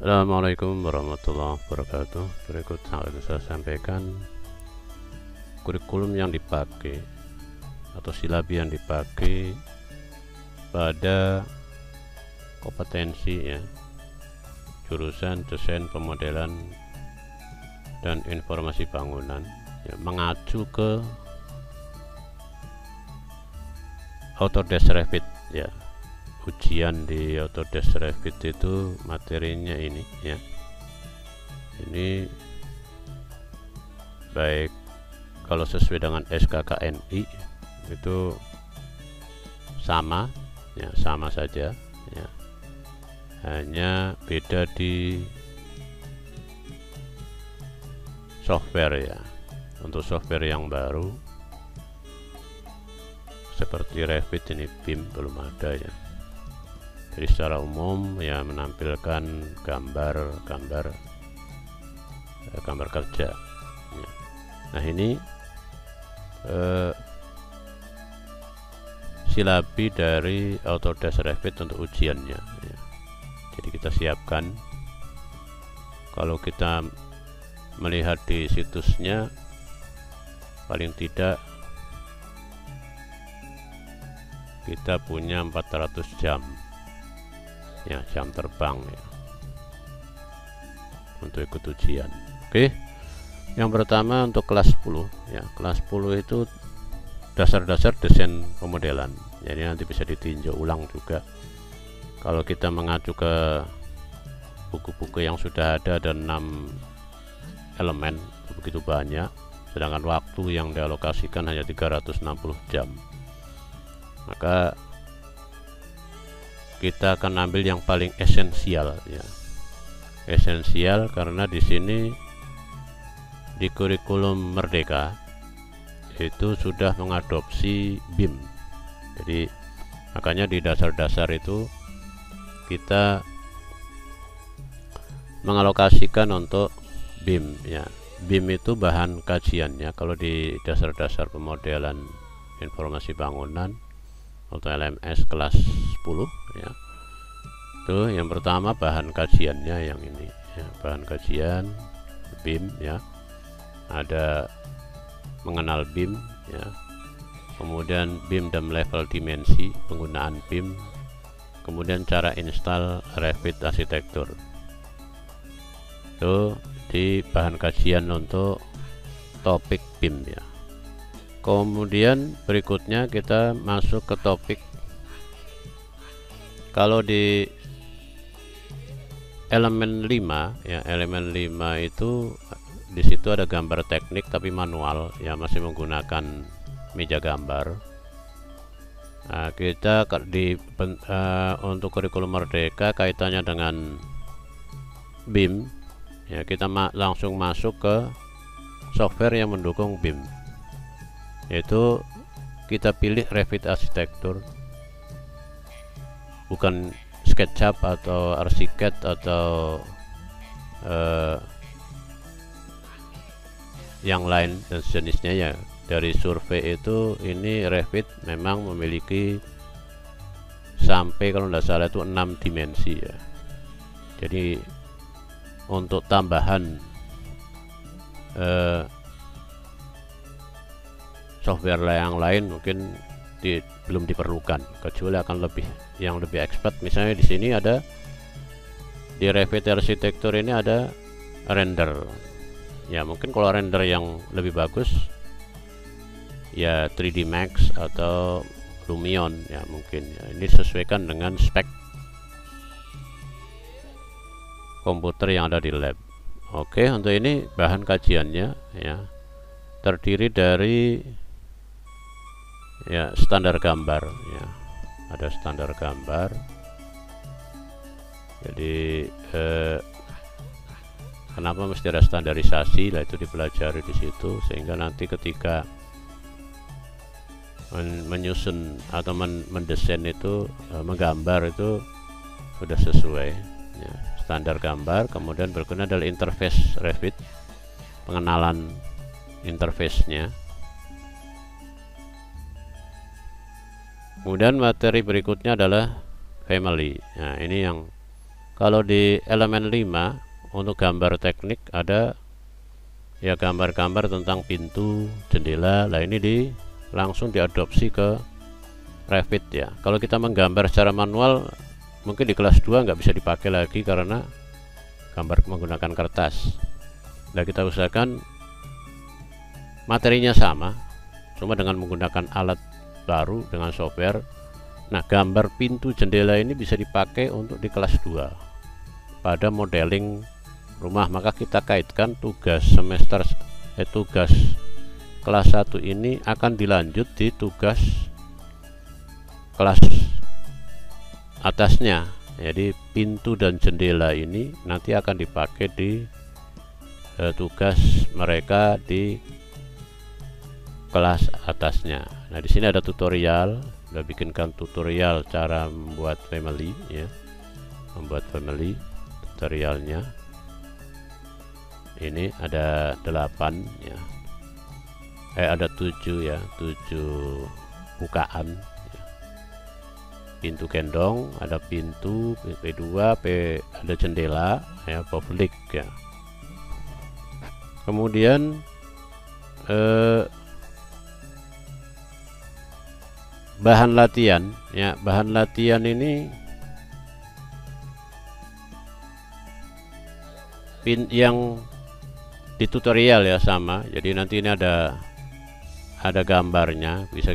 Assalamualaikum warahmatullahi wabarakatuh. Berikut akan saya sampaikan kurikulum yang dipakai atau silabi yang dipakai pada kompetensi ya, jurusan desain pemodelan dan informasi bangunan ya, mengacu ke Autodesk Revit ya. Ujian di Autodesk Revit itu materinya ini ya, ini baik kalau sesuai dengan SKKNI itu sama ya, sama saja ya, hanya beda di software ya. Untuk software yang baru seperti Revit ini BIM belum ada ya. Jadi secara umum ya menampilkan gambar kerja ya. Nah ini silabi dari Autodesk Revit untuk ujiannya ya. Jadi kita siapkan, kalau kita melihat di situsnya paling tidak kita punya 400 jam ya, jam terbang ya, untuk ikut ujian. Oke, yang pertama untuk kelas 10 ya, kelas 10 itu dasar-dasar desain pemodelan. Jadi nanti bisa ditinjau ulang juga. Kalau kita mengacu ke buku-buku yang sudah ada 6 elemen, begitu banyak, sedangkan waktu yang dialokasikan hanya 360 jam. Maka kita akan ambil yang paling esensial ya. Esensial karena di sini di kurikulum Merdeka itu sudah mengadopsi BIM. Jadi makanya di dasar-dasar itu kita mengalokasikan untuk BIM ya. BIM itu bahan kajiannya kalau di dasar-dasar pemodelan informasi bangunan atau LMS kelas 10 ya. Itu yang pertama bahan kajiannya yang ini ya, bahan kajian BIM ya. Ada mengenal BIM ya. Kemudian BIM dan level dimensi penggunaan BIM. Kemudian cara install Revit arsitektur. Itu di bahan kajian untuk topik BIM ya. Kemudian berikutnya kita masuk ke topik, kalau di elemen 5 ya, elemen 5 itu di situ ada gambar teknik tapi manual ya, masih menggunakan meja gambar. Nah, kita untuk kurikulum Merdeka kaitannya dengan BIM ya, kita langsung masuk ke software yang mendukung BIM, yaitu kita pilih Revit arsitektur, bukan SketchUp atau Archicad atau yang lain dan sejenisnya ya. Dari survei itu ini Revit memang memiliki sampai kalau tidak salah itu 6 dimensi ya. Jadi untuk tambahan software yang lain mungkin belum diperlukan, kecuali akan yang lebih expert. Misalnya di sini ada di Revit arsitektur ini ada render ya, mungkin kalau render yang lebih bagus ya 3D Max atau Lumion ya, mungkin ya, ini disesuaikan dengan spek komputer yang ada di lab. Oke, untuk ini bahan kajiannya ya terdiri dari ya standar gambar ya, ada standar gambar. Jadi kenapa mesti ada standarisasi lah, itu dipelajari di situ, sehingga nanti ketika menyusun atau mendesain itu menggambar itu sudah sesuai ya, standar gambar. Kemudian berikutnya adalah interface Revit, pengenalan interface-nya. Kemudian materi berikutnya adalah family. Nah, ini yang Kalau di elemen 5 untuk gambar teknik ada ya gambar-gambar tentang pintu, jendela. Lah ini langsung diadopsi ke Revit ya. Kalau kita menggambar secara manual mungkin di kelas 2 nggak bisa dipakai lagi karena gambar menggunakan kertas. Nah, kita usahakan materinya sama, cuma dengan menggunakan alat baru dengan software. Nah, gambar pintu jendela ini bisa dipakai untuk di kelas 2 pada modeling rumah. Maka kita kaitkan tugas tugas kelas 1 ini akan dilanjut di tugas kelas atasnya. Jadi pintu dan jendela ini nanti akan dipakai di tugas mereka di kelas atasnya. Nah, di sini ada tutorial, udah bikinkan tutorial cara membuat family ya. Membuat family tutorialnya. Ini ada 8 ya. Ada 7 ya, 7 bukaan ya. Pintu gendong, ada pintu P2, ada jendela ya, publik ya. Kemudian bahan latihan ya, bahan latihan ini yang di tutorial ya sama. Jadi nanti ini ada gambarnya, bisa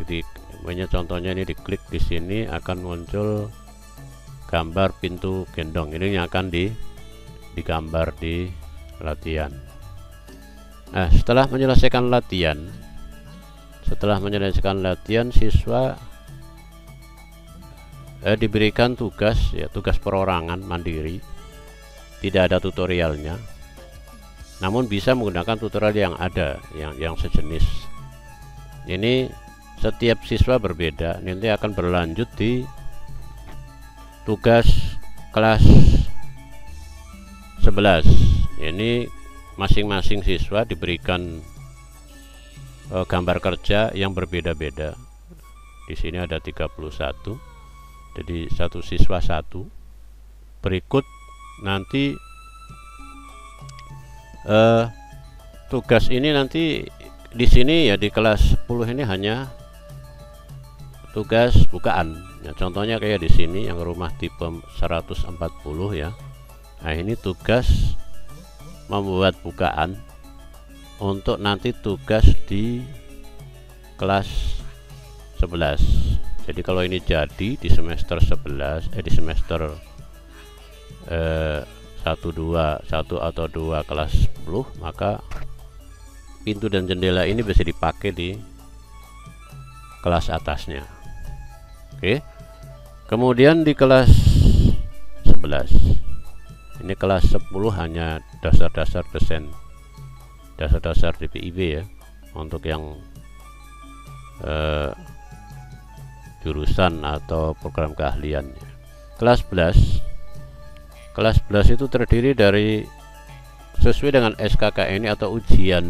contohnya ini diklik di sini akan muncul gambar pintu gendong. Ini yang akan digambar di latihan. Nah, setelah menyelesaikan latihan, siswa diberikan tugas ya, tugas perorangan mandiri, tidak ada tutorialnya, namun bisa menggunakan tutorial yang ada yang sejenis. Ini setiap siswa berbeda, nanti akan berlanjut di tugas kelas 11. Ini masing-masing siswa diberikan gambar kerja yang berbeda-beda. Di sini ada 31, jadi satu siswa satu. Berikut nanti tugas ini nanti di sini ya, di kelas 10 ini hanya tugas bukaan ya, contohnya kayak di sini yang rumah tipe 140 ya. Nah, ini tugas membuat bukaan untuk nanti tugas di kelas 11. Jadi kalau ini jadi di semester 11 di semester 1 atau 2 kelas 10, maka pintu dan jendela ini bisa dipakai di kelas atasnya. Oke. Kemudian di kelas 11, ini kelas 10 hanya dasar-dasar desain, dasar-dasar DPIB ya, untuk yang jurusan atau program keahliannya. Kelas 11 itu terdiri dari, sesuai dengan SKKN ini atau ujian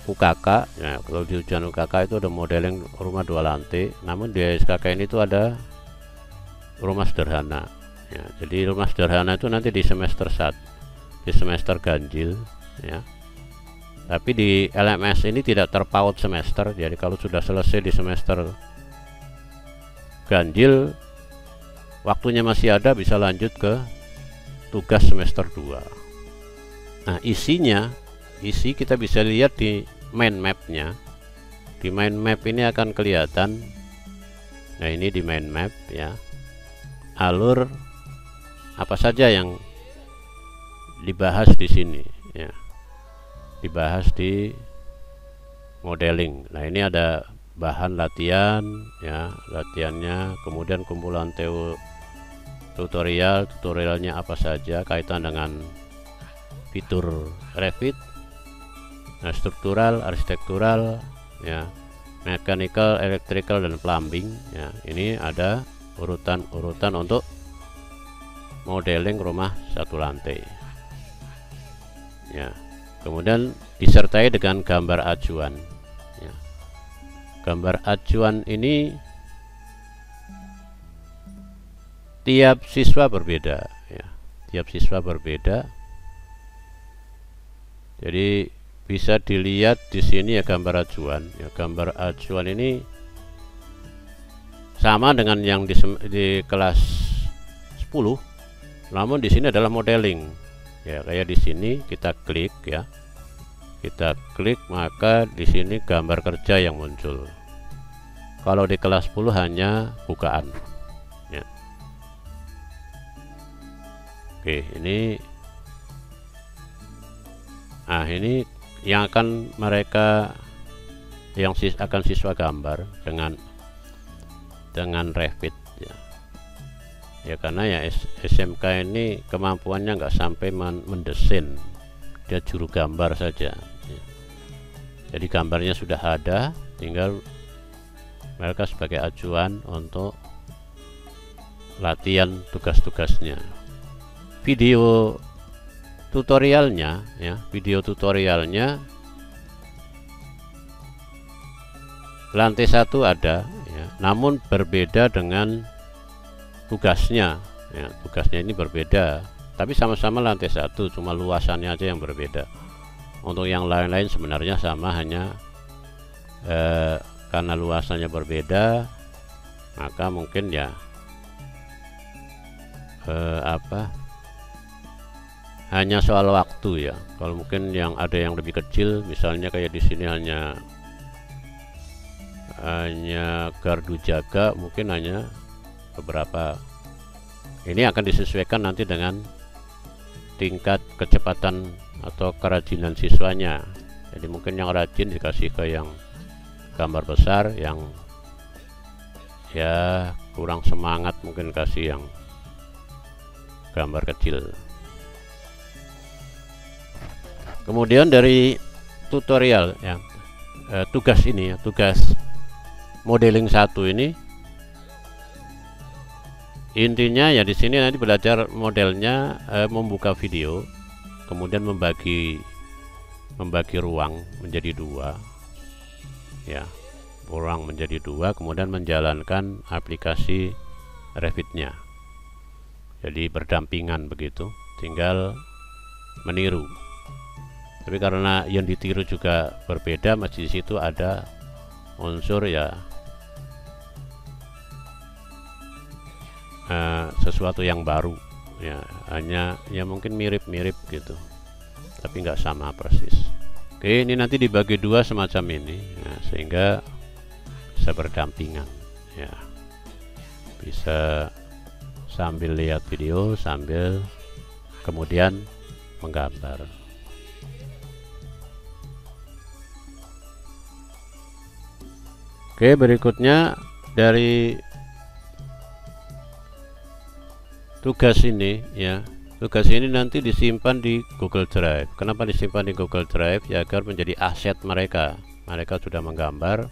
UKK ya. Kalau di ujian UKK itu ada modeling rumah 2 lantai, namun di SKKN itu ada rumah sederhana ya. Jadi rumah sederhana itu nanti di semester 1, di semester ganjil ya. Tapi di LMS ini tidak terpaut semester. Jadi kalau sudah selesai di semester ganjil, waktunya masih ada, bisa lanjut ke tugas semester 2. Nah, isi kita bisa lihat di mind map-nya. Di mind map ini akan kelihatan. Nah, ini di mind map ya, alur apa saja yang dibahas di sini ya, dibahas di modeling. Nah, ini ada bahan latihan ya, latihannya, kemudian kumpulan tutorialnya apa saja kaitan dengan fitur Revit, nah, struktural, arsitektural ya, mechanical, electrical, dan plumbing ya. Ini ada urutan-urutan untuk modeling rumah 1 lantai ya. Kemudian disertai dengan gambar acuan ya. Gambar acuan ini tiap siswa berbeda ya, tiap siswa berbeda. Jadi bisa dilihat di sini ya gambar acuan. Ya, gambar acuan ini sama dengan yang di kelas 10, namun di sini adalah modeling. Ya, kayak di sini kita klik ya. Kita klik, maka di sini gambar kerja yang muncul. Kalau di kelas 10 hanya bukaan. Ya. Oke, ini ini yang akan mereka akan siswa gambar dengan Revit ya. Ya karena ya SMK ini kemampuannya nggak sampai mendesain, dia juru gambar saja ya. Jadi gambarnya sudah ada, tinggal mereka sebagai acuan untuk latihan tugas-tugasnya. Video tutorialnya ya, video tutorialnya lantai 1 ada ya, namun berbeda dengan tugasnya ya. Tugasnya ini berbeda, tapi sama-sama lantai 1, cuma luasannya aja yang berbeda. Untuk yang lain-lain sebenarnya sama, hanya karena luasannya berbeda, maka mungkin ya hanya soal waktu ya. Kalau mungkin yang ada yang lebih kecil, misalnya kayak di sini hanya gardu jaga, mungkin hanya beberapa. Ini akan disesuaikan nanti dengan tingkat kecepatan atau kerajinan siswanya. Jadi mungkin yang rajin dikasih ke yang gambar besar, yang ya kurang semangat mungkin kasih yang gambar kecil. Kemudian dari tutorial ya, tugas ini ya, tugas modeling 1 ini intinya ya di sini nanti belajar modelnya, membuka video, kemudian membagi ruang menjadi 2 ya, ruang menjadi 2, kemudian menjalankan aplikasi Revitnya. Jadi berdampingan begitu, tinggal meniru. Tapi karena yang ditiru juga berbeda, masih di situ ada unsur ya sesuatu yang baru ya, hanya ya mungkin mirip-mirip gitu, tapi nggak sama persis. Oke, ini nanti dibagi 2 semacam ini ya, sehingga bisa berdampingan ya, bisa sambil lihat video sambil kemudian menggambar. Oke, berikutnya dari tugas ini ya, tugas ini nanti disimpan di Google Drive. Kenapa disimpan di Google Drive? Ya agar menjadi aset mereka. Mereka sudah menggambar,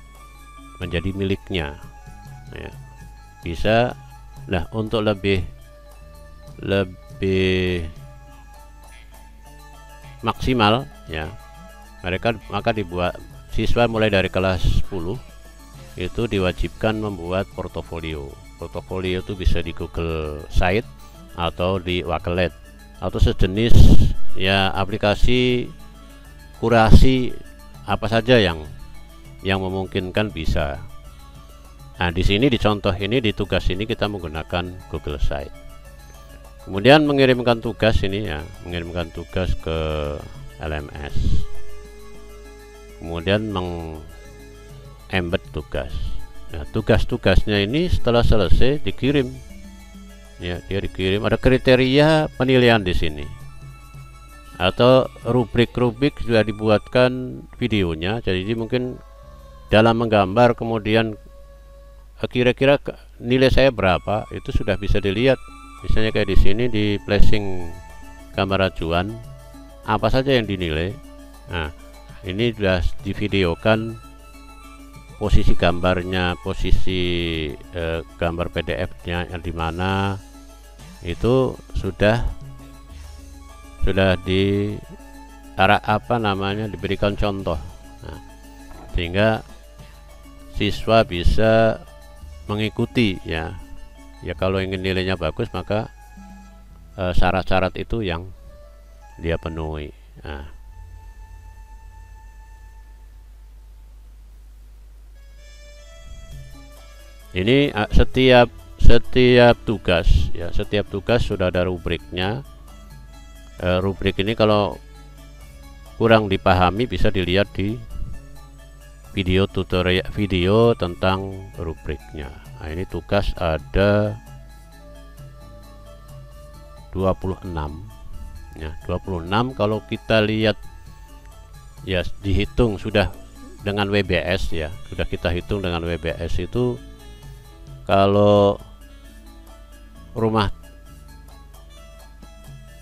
menjadi miliknya ya. Bisa, nah untuk lebih maksimal ya, mereka maka dibuat siswa mulai dari kelas 10 itu diwajibkan membuat portofolio. Portofolio itu bisa di Google Site atau di Wakelet atau sejenis ya, aplikasi kurasi apa saja yang memungkinkan bisa. Nah, di sini di contoh ini, di tugas ini kita menggunakan Google Site. Kemudian mengirimkan tugas ini ya, mengirimkan tugas ke LMS. Kemudian embed tugas. Nah, tugas-tugasnya ini setelah selesai dikirim. Ya, dia dikirim. Ada kriteria penilaian di sini. Atau rubrik-rubrik sudah dibuatkan videonya. Jadi mungkin dalam menggambar kemudian kira-kira nilai saya berapa, itu sudah bisa dilihat. Misalnya kayak di sini di flashing gambar acuan, apa saja yang dinilai. Nah, ini sudah divideokan posisi gambarnya, posisi gambar PDF-nya yang dimana itu sudah di diberikan contoh. Nah, sehingga siswa bisa mengikuti ya Ya kalau ingin nilainya bagus maka syarat-syarat itu yang dia penuhi. Nah, ini setiap tugas ya, setiap tugas sudah ada rubriknya. Rubrik ini kalau kurang dipahami bisa dilihat di video tutorial, video tentang rubriknya. Nah, ini tugas ada 26 ya, 26 kalau kita lihat ya, dihitung sudah dengan WBS ya, sudah kita hitung dengan WBS itu kalau rumah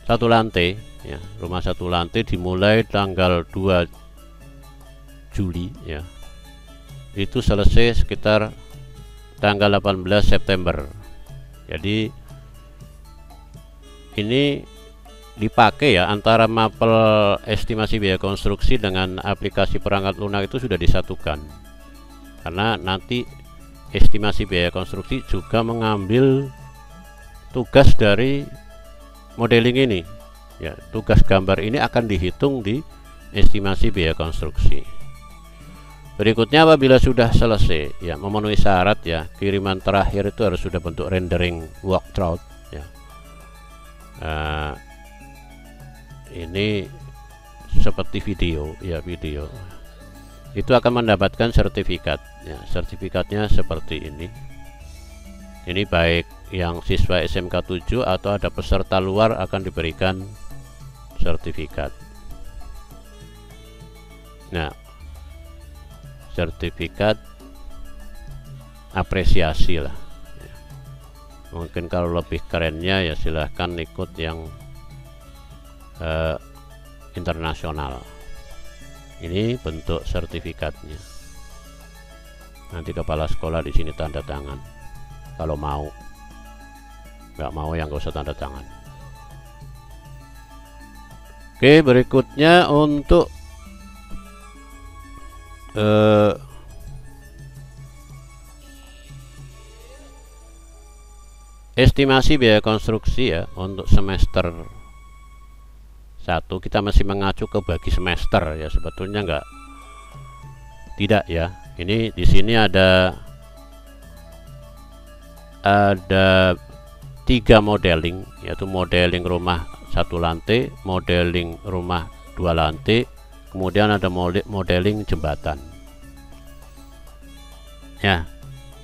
satu lantai ya, rumah satu lantai dimulai tanggal 2 Juli ya, itu selesai sekitar tanggal 18 September. Jadi ini dipakai ya, antara mapel estimasi biaya konstruksi dengan aplikasi perangkat lunak itu sudah disatukan, karena nanti estimasi biaya konstruksi juga mengambil tugas dari modeling ini ya, tugas gambar ini akan dihitung di estimasi biaya konstruksi. Berikutnya apabila sudah selesai ya, memenuhi syarat ya, kiriman terakhir itu harus sudah bentuk rendering walkthrough ya. Ini seperti video ya, video itu akan mendapatkan sertifikat ya, sertifikatnya seperti ini. Ini baik yang siswa SMK 7 atau ada peserta luar akan diberikan sertifikat. Nah, sertifikat apresiasi lah ya. Mungkin kalau lebih kerennya ya silahkan ikut yang internasional. Ini bentuk sertifikatnya. Nanti kepala sekolah di sini tanda tangan kalau mau. Nggak mau yang nggak usah tanda tangan. Oke, berikutnya untuk estimasi biaya konstruksi ya, untuk semester 1 kita masih mengacu ke bagi semester ya, sebetulnya tidak ya. Ini di sini ada 3 modeling, yaitu modeling rumah 1 lantai, modeling rumah 2 lantai, kemudian ada modeling jembatan ya.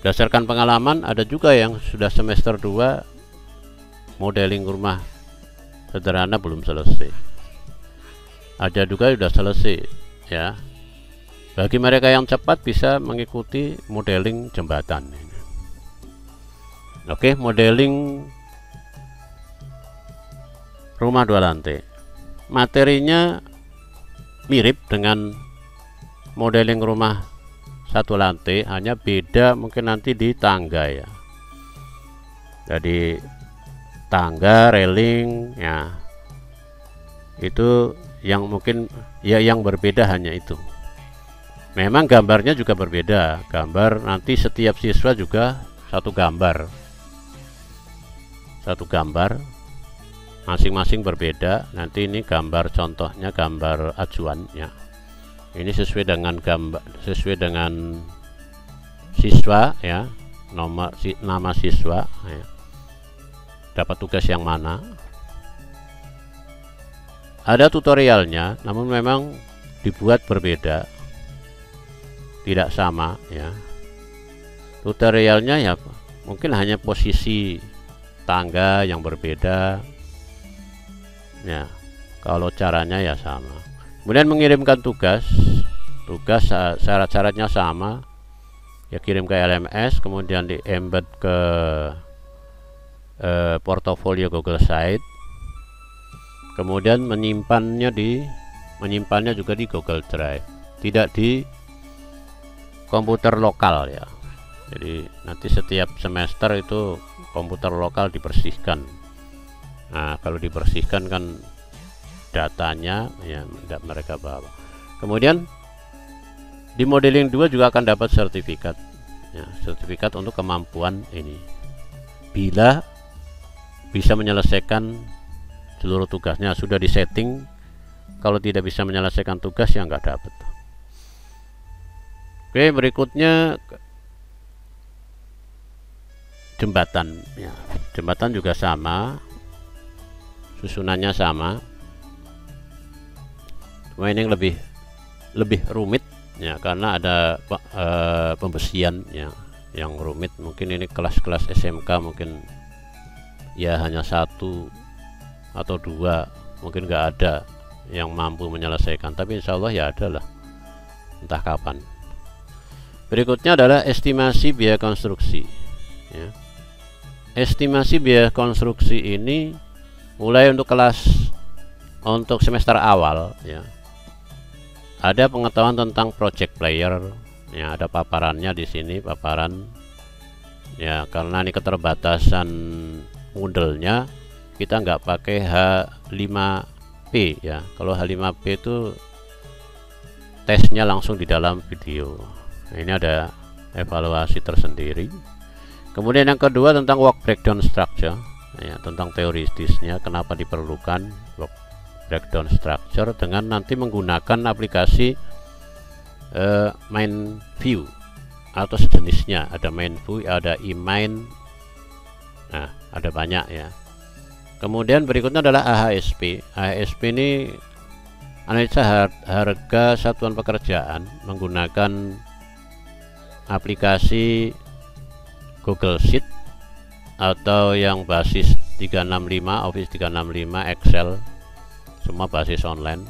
Berdasarkan pengalaman ada juga yang sudah semester 2 modeling rumah sederhana belum selesai, ada juga sudah selesai ya. Bagi mereka yang cepat bisa mengikuti modeling jembatan. Oke, modeling rumah 2 lantai, materinya mirip dengan modeling rumah 1 lantai, hanya beda mungkin nanti di tangga ya. Jadi tangga, railing ya, itu yang mungkin ya yang berbeda hanya itu. Memang gambarnya juga berbeda, gambar nanti setiap siswa juga satu gambar masing-masing berbeda. Nanti ini gambar contohnya, gambar acuan ya, ini sesuai dengan gambar, sesuai dengan siswa ya, nama siswa ya, dapat tugas yang mana. Ada tutorialnya, namun memang dibuat berbeda, tidak sama ya. Tutorialnya ya mungkin hanya posisi tangga yang berbeda ya, kalau caranya ya sama. Kemudian mengirimkan tugas syarat-syaratnya sama ya, kirim ke LMS, kemudian di embed ke portofolio Google Site, kemudian menyimpannya juga di Google Drive, tidak di komputer lokal ya. Jadi nanti setiap semester itu komputer lokal dibersihkan. Nah, kalau dibersihkan kan datanya ya tidak mereka bawa. Kemudian di modeling 2 juga akan dapat sertifikat ya, sertifikat untuk kemampuan ini bila bisa menyelesaikan seluruh tugasnya. Sudah disetting, kalau tidak bisa menyelesaikan tugas ya nggak dapat. Oke, berikutnya jembatan ya. Jembatan juga sama, susunannya sama, cuma ini lebih rumit ya, karena ada pembesian ya yang rumit. Mungkin ini kelas-kelas SMK mungkin ya hanya satu atau dua, mungkin nggak ada yang mampu menyelesaikan, tapi insya Allah ya ada lah, entah kapan. Berikutnya adalah estimasi biaya konstruksi ya. Estimasi biaya konstruksi ini mulai untuk semester awal ya, ada pengetahuan tentang project player ya, ada paparannya di sini, paparan ya, karena ini keterbatasan Moodle-nya kita nggak pakai H5P ya. Kalau H5P itu tesnya langsung di dalam video. Nah, ini ada evaluasi tersendiri. Kemudian yang kedua tentang work breakdown structure ya, tentang teoritisnya kenapa diperlukan work breakdown structure dengan nanti menggunakan aplikasi main view atau sejenisnya. Ada main view, ada e-main, nah ada banyak ya. Kemudian berikutnya adalah AHSP. AHSP ini analisa harga satuan pekerjaan menggunakan aplikasi Google Sheet atau yang basis 365, Office 365, Excel, semua basis online.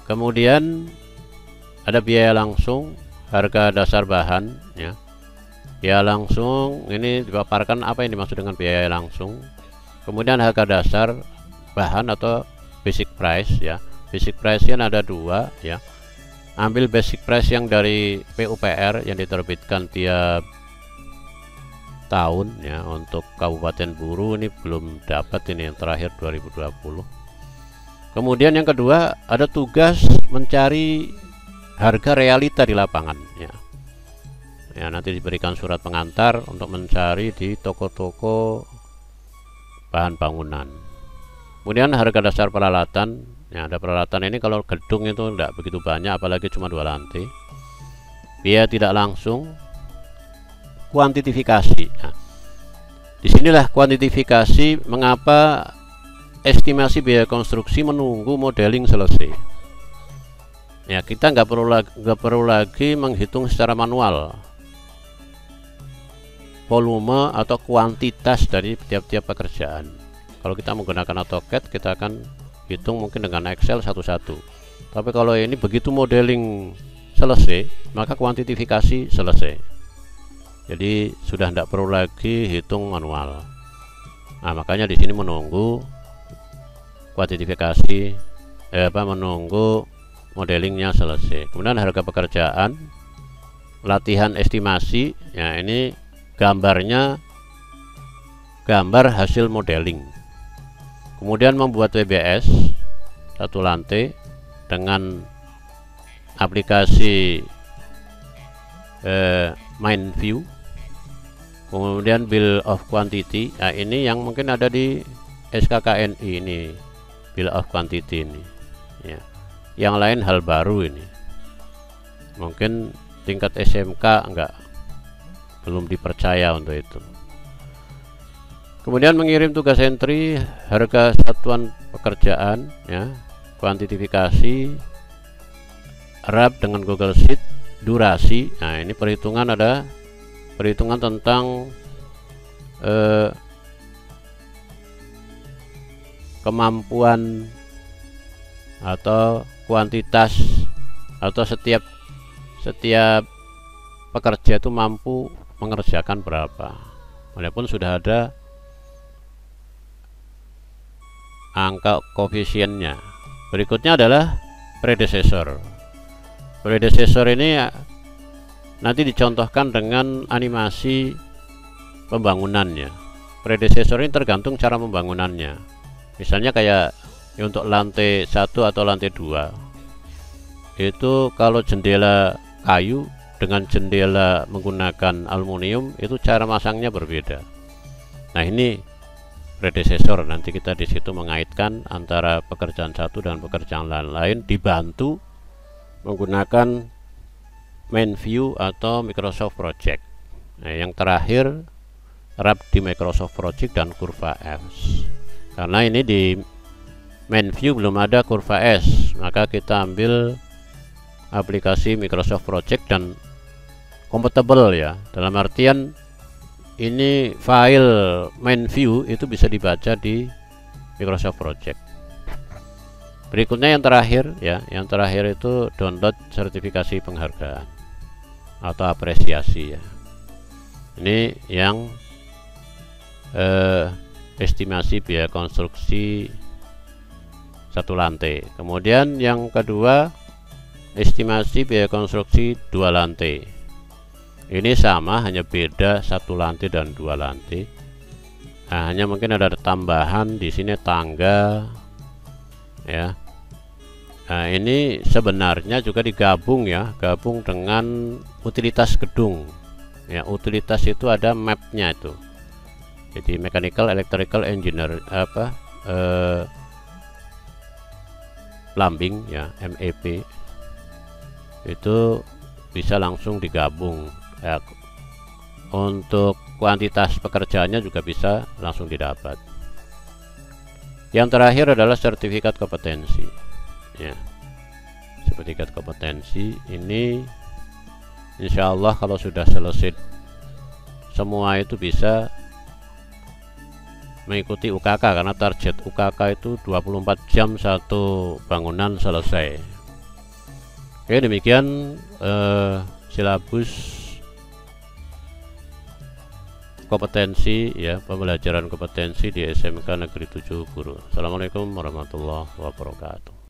Kemudian ada biaya langsung, harga dasar bahan ya. Biaya langsung ini dipaparkan apa yang dimaksud dengan biaya langsung. Kemudian harga dasar bahan atau basic price ya. Basic price kan ada dua ya. Ambil basic price yang dari PUPR yang diterbitkan tiap tahun ya. Untuk Kabupaten Buru ini belum dapat, ini yang terakhir 2020. Kemudian yang kedua ada tugas mencari harga realita di lapangan ya. Ya, nanti diberikan surat pengantar untuk mencari di toko-toko bahan bangunan. Kemudian harga dasar peralatan ya, ada peralatan ini kalau gedung itu tidak begitu banyak, apalagi cuma 2 lantai. Biaya tidak langsung, kuantifikasi. Nah, disinilah kuantifikasi mengapa estimasi biaya konstruksi menunggu modeling selesai. Ya, kita nggak perlu lagi menghitung secara manual volume atau kuantitas dari tiap-tiap pekerjaan. Kalau kita menggunakan AutoCAD, kita akan hitung mungkin dengan Excel satu-satu. Tapi kalau ini begitu modeling selesai, maka kuantifikasi selesai. Jadi sudah tidak perlu lagi hitung manual. Nah, makanya di sini menunggu kuantifikasi, menunggu modelingnya selesai. Kemudian harga pekerjaan, latihan estimasi. Ya, ini gambarnya gambar hasil modeling. Kemudian membuat WBS satu lantai dengan aplikasi main view. Kemudian bill of quantity. Nah, ini yang mungkin ada di SKKNI ini, bill of quantity ini ya. Yang lain hal baru ini, mungkin tingkat SMK belum dipercaya untuk itu. Kemudian mengirim tugas entry, harga satuan pekerjaan ya, kuantifikasi, RAP dengan Google Sheet, durasi. Nah, ini perhitungan, ada perhitungan tentang kemampuan atau kuantitas atau setiap pekerja itu mampu mengerjakan berapa, walaupun sudah ada angka koefisiennya. Berikutnya adalah predecessor. Predecessor ini nanti dicontohkan dengan animasi pembangunannya. Predecessor ini tergantung cara pembangunannya. Misalnya kayak untuk lantai 1 atau lantai 2 itu kalau jendela kayu dengan jendela menggunakan aluminium, itu cara masangnya berbeda. Nah, ini predesesor, nanti kita di situ mengaitkan antara pekerjaan satu dengan pekerjaan lain dibantu menggunakan main view atau Microsoft Project. Nah, yang terakhir wrap di Microsoft Project dan kurva S. Karena ini di main view belum ada kurva S, maka kita ambil aplikasi Microsoft Project dan compatible ya, dalam artian ini file main view itu bisa dibaca di Microsoft Project. Berikutnya yang terakhir ya, yang terakhir itu download sertifikasi penghargaan atau apresiasi ya. Ini yang estimasi biaya konstruksi satu lantai. Kemudian yang kedua, estimasi biaya konstruksi dua lantai. Ini sama, hanya beda satu lantai dan dua lantai. Nah, hanya mungkin ada tambahan di sini tangga ya. Nah, ini sebenarnya juga digabung ya, gabung dengan utilitas gedung ya. Utilitas itu ada mapnya itu, jadi mechanical, electrical, engineer plumbing ya, MEP itu bisa langsung digabung ya. Untuk kuantitas pekerjaannya juga bisa langsung didapat. Yang terakhir adalah sertifikat kompetensi ya. Sertifikat kompetensi ini insya Allah kalau sudah selesai semua itu bisa mengikuti UKK, karena target UKK itu 24 jam satu bangunan selesai. Oke, demikian silabus kompetensi ya, pembelajaran kompetensi di SMK Negeri 7 Guru. Assalamualaikum warahmatullahi wabarakatuh.